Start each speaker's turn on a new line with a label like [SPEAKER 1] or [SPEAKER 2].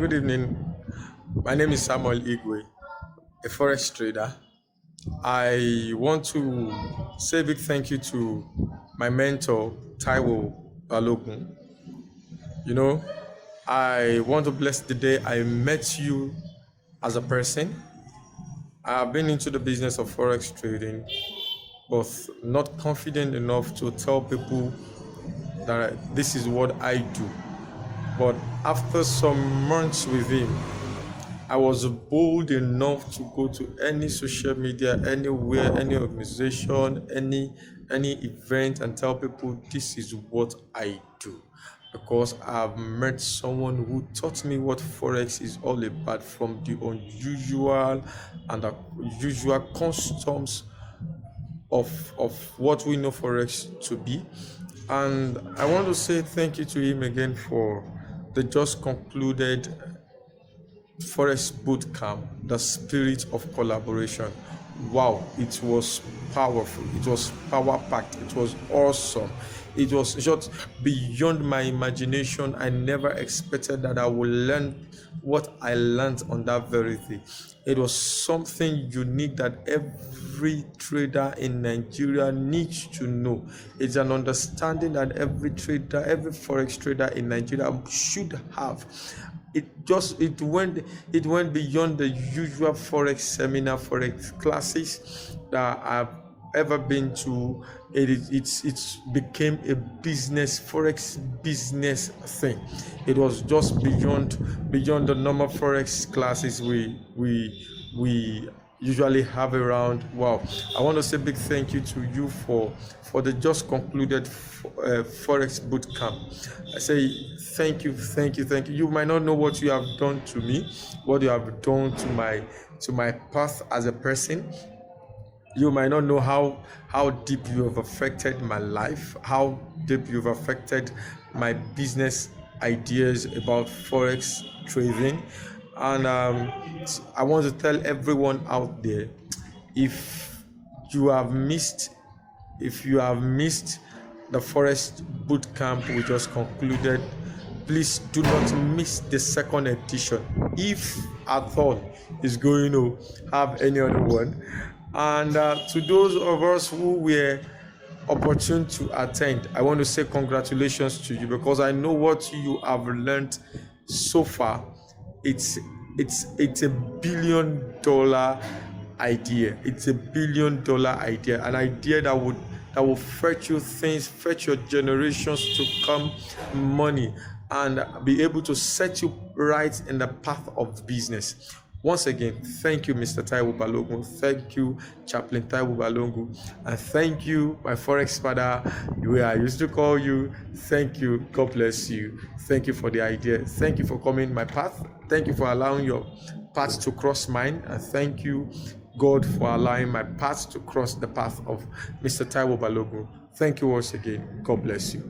[SPEAKER 1] good evening. My name is Samuel Igwe, a forex trader. I want to say a big thank you to my mentor, Taiwo Balogun. You know, I want to bless the day I met you as a person. I've been into the business of forex trading, but not confident enough to tell people that this is what I do. But after some months with him, I was bold enough to go to any social media, anywhere, any organization, any event, and tell people this is what I do, because I've met someone who taught me what forex is all about, from the unusual and the usual customs of what we know forex to be. And I want to say thank you to him again for the just concluded Forex bootcamp, the spirit of collaboration. Wow, it was powerful, it was power packed, it was awesome, it was just beyond my imagination. I never expected that I would learn what I learned on that very day. It was something unique that every trader in Nigeria needs to know. It's an understanding that every forex trader in Nigeria should have. It went beyond the usual forex seminar, forex classes that I've ever been to. It became a business, forex business thing. It was just beyond the normal forex classes we usually have around. Wow, I want to say big thank you to you for the just concluded forex bootcamp. I say thank you. You might not know what you have done to me, what you have done to my path as a person. You might not know how deep you have affected my life, how deep you've affected my business ideas about forex trading. And I want to tell everyone out there, if you have missed the Forex bootcamp we just concluded, please do not miss the second edition, if at all is going to have any other one. And to those of us who were opportune to attend, I want to say congratulations to you, because I know what you have learned so far. It's a $1 billion idea. It's a $1 billion idea, an idea that will fetch you things, fetch your generations to come money, and be able to set you right in the path of business. Once again, thank you, Mr. Taiwo Balogun. Thank you, Chaplain Taiwo Balogun. And thank you, my Forex father, the way I used to call you. Thank you. God bless you. Thank you for the idea. Thank you for coming my path. Thank you for allowing your path to cross mine. And thank you, God, for allowing my path to cross the path of Mr. Taiwo Balogun. Thank you once again. God bless you.